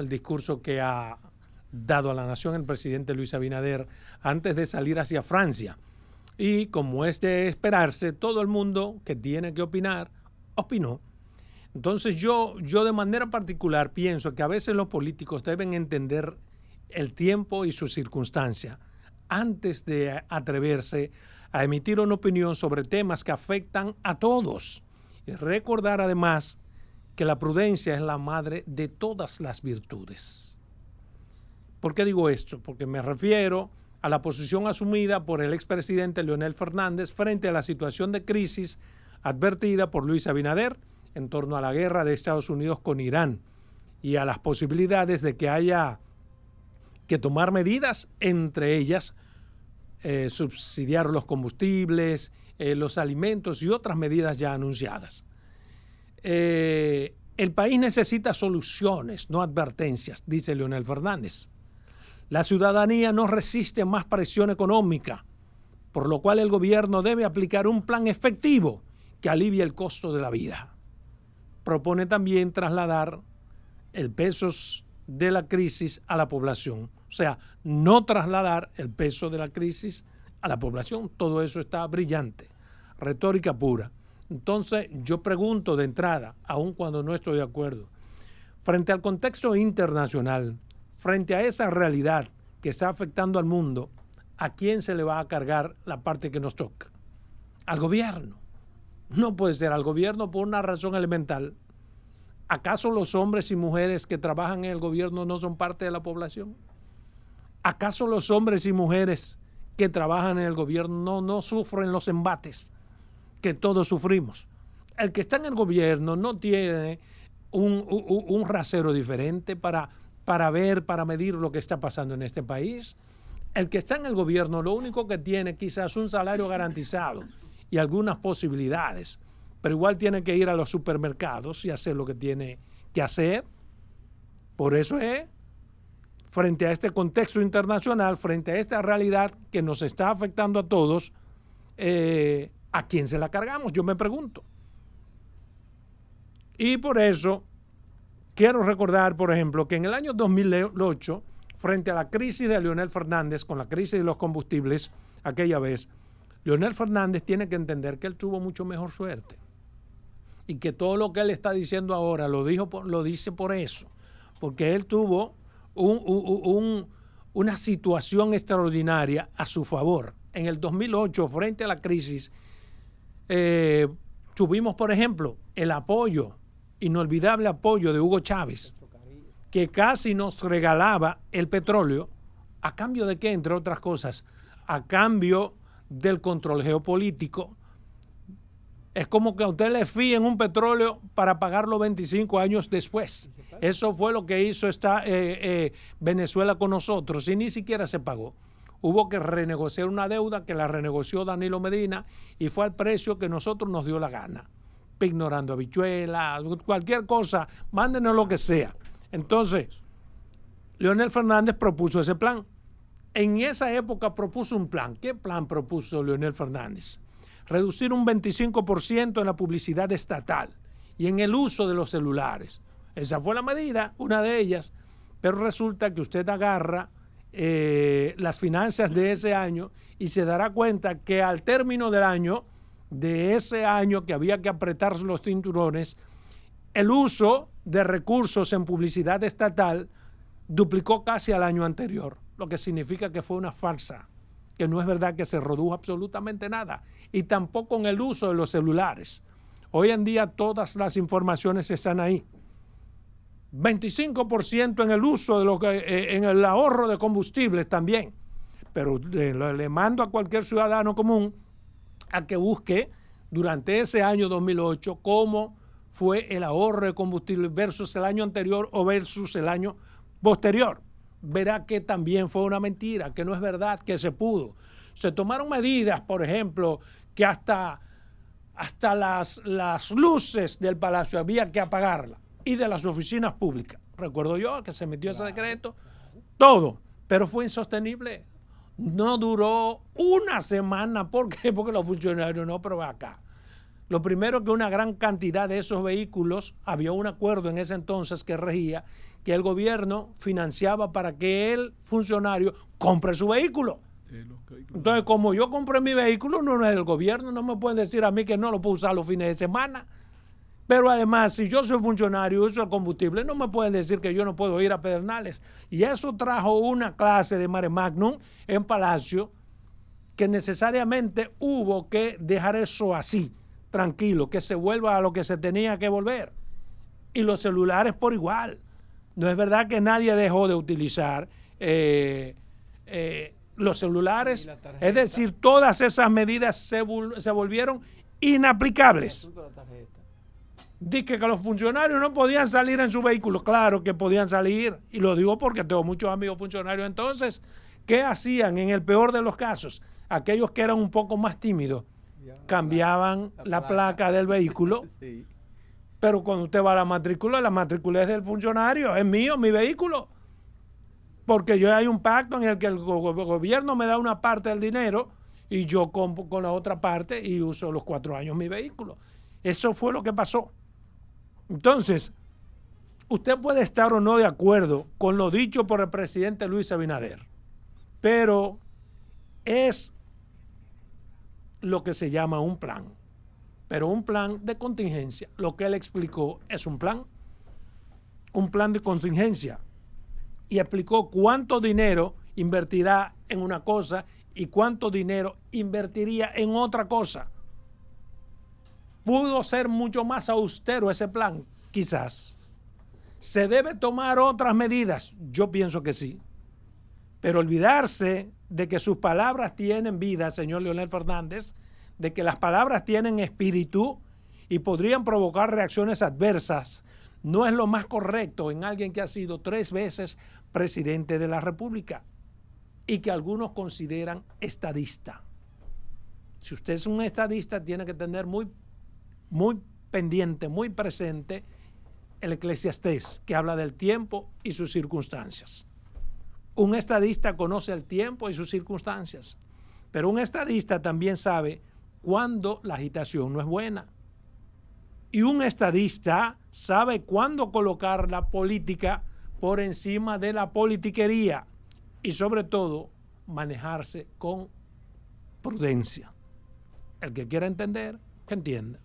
el discurso que ha dado a la nación el presidente Luis Abinader antes de salir hacia Francia. Y como es de esperarse, todo el mundo que tiene que opinar, opinó. Entonces yo de manera particular pienso que a veces los políticos deben entender el tiempo y sus circunstancias antes de atreverse a emitir una opinión sobre temas que afectan a todos. Y recordar además que la prudencia es la madre de todas las virtudes. ¿Por qué digo esto? Porque me refiero a la posición asumida por el expresidente Leonel Fernández frente a la situación de crisis advertida por Luis Abinader en torno a la guerra de Estados Unidos con Irán y a las posibilidades de que haya que tomar medidas, entre ellas subsidiar los combustibles, los alimentos y otras medidas ya anunciadas. El país necesita soluciones, no advertencias, dice Leonel Fernández. La ciudadanía no resiste más presión económica, por lo cual el gobierno debe aplicar un plan efectivo que alivie el costo de la vida. Propone también trasladar el peso de la crisis a la población. O sea, no trasladar el peso de la crisis a la población. Todo eso está brillante. Retórica pura. Entonces, yo pregunto de entrada, aun cuando no estoy de acuerdo, frente al contexto internacional, frente a esa realidad que está afectando al mundo, ¿a quién se le va a cargar la parte que nos toca? Al gobierno. No puede ser al gobierno por una razón elemental. ¿Acaso los hombres y mujeres que trabajan en el gobierno no son parte de la población? ¿Acaso los hombres y mujeres que trabajan en el gobierno no sufren los embates que todos sufrimos? El que está en el gobierno no tiene un rasero diferente para ver, para medir lo que está pasando en este país. El que está en el gobierno lo único que tiene quizás un salario garantizado y algunas posibilidades, pero igual tiene que ir a los supermercados y hacer lo que tiene que hacer. Por eso es, frente a este contexto internacional, frente a esta realidad que nos está afectando a todos, ¿a quién se la cargamos? Yo me pregunto. Y por eso quiero recordar, por ejemplo, que en el año 2008, frente a la crisis de Leonel Fernández, con la crisis de los combustibles, aquella vez, Leonel Fernández tiene que entender que él tuvo mucho mejor suerte. Y que todo lo que él está diciendo ahora lo dice por eso. Porque él tuvo una situación extraordinaria a su favor. En el 2008, frente a la crisis, tuvimos, por ejemplo, el apoyo, inolvidable apoyo de Hugo Chávez, que casi nos regalaba el petróleo. ¿A cambio de qué? Entre otras cosas, a cambio del control geopolítico. Es como que a usted le fíen un petróleo para pagarlo 25 años después. Eso fue lo que hizo Venezuela con nosotros y ni siquiera se pagó. Hubo que renegociar una deuda que la renegoció Danilo Medina y fue al precio que nosotros nos dio la gana. Ignorando habichuelas, cualquier cosa, mándenos lo que sea. Entonces, Leonel Fernández propuso ese plan. En esa época propuso un plan. ¿Qué plan propuso Leonel Fernández? Reducir un 25% en la publicidad estatal y en el uso de los celulares. Esa fue la medida, una de ellas, pero resulta que usted agarra las finanzas de ese año y se dará cuenta que al término del año, de ese año que había que apretarse los cinturones, el uso de recursos en publicidad estatal duplicó casi al año anterior, lo que significa que fue una farsa, que no es verdad que se redujo absolutamente nada, y tampoco en el uso de los celulares. Hoy en día todas las informaciones están ahí. 25% en el uso en el ahorro de combustibles también, pero le mando a cualquier ciudadano común a que busque durante ese año 2008 cómo fue el ahorro de combustible versus el año anterior o versus el año posterior. Verá que también fue una mentira, que no es verdad, que se pudo. Se tomaron medidas, por ejemplo, que hasta las luces del palacio había que apagarlas y de las oficinas públicas. Recuerdo yo que se metió ese decreto, todo, pero fue insostenible. No duró una semana. ¿Por qué? Porque los funcionarios no, pero acá. Lo primero que una gran cantidad de esos vehículos, había un acuerdo en ese entonces que regía, que el gobierno financiaba para que el funcionario compre su vehículo. Entonces, como yo compré mi vehículo, no es del gobierno, no me pueden decir a mí que no lo puedo usar los fines de semana. Pero además, si yo soy funcionario y uso el combustible, no me pueden decir que yo no puedo ir a Pedernales. Y eso trajo una clase de mare magnum en Palacio, que necesariamente hubo que dejar eso así, tranquilo, que se vuelva a lo que se tenía que volver. Y los celulares por igual. No es verdad que nadie dejó de utilizar los celulares. Es decir, todas esas medidas se volvieron inaplicables. Dice que los funcionarios no podían salir en su vehículo. Claro que podían salir, y lo digo porque tengo muchos amigos funcionarios. Entonces, ¿qué hacían en el peor de los casos? Aquellos que eran un poco más tímidos cambiaban la placa del vehículo. Sí. Pero cuando usted va a la matrícula es del funcionario, es mío, mi vehículo. Porque yo hay un pacto en el que el gobierno me da una parte del dinero y yo compro con la otra parte y uso los 4 años mi vehículo. Eso fue lo que pasó. Entonces, usted puede estar o no de acuerdo con lo dicho por el presidente Luis Abinader, pero es lo que se llama un plan. Pero un plan de contingencia. Lo que él explicó es un plan de contingencia. Y explicó cuánto dinero invertirá en una cosa y cuánto dinero invertiría en otra cosa. ¿Pudo ser mucho más austero ese plan? Quizás. ¿Se debe tomar otras medidas? Yo pienso que sí. Pero olvidarse de que sus palabras tienen vida, señor Leonel Fernández, de que las palabras tienen espíritu y podrían provocar reacciones adversas, no es lo más correcto en alguien que ha sido 3 veces presidente de la República y que algunos consideran estadista. Si usted es un estadista, tiene que tener muy pendiente, muy presente el Eclesiastés, que habla del tiempo y sus circunstancias. Un estadista conoce el tiempo y sus circunstancias, pero un estadista también sabe cuándo la agitación no es buena. Y un estadista sabe cuándo colocar la política por encima de la politiquería y sobre todo manejarse con prudencia. El que quiera entender, que entienda.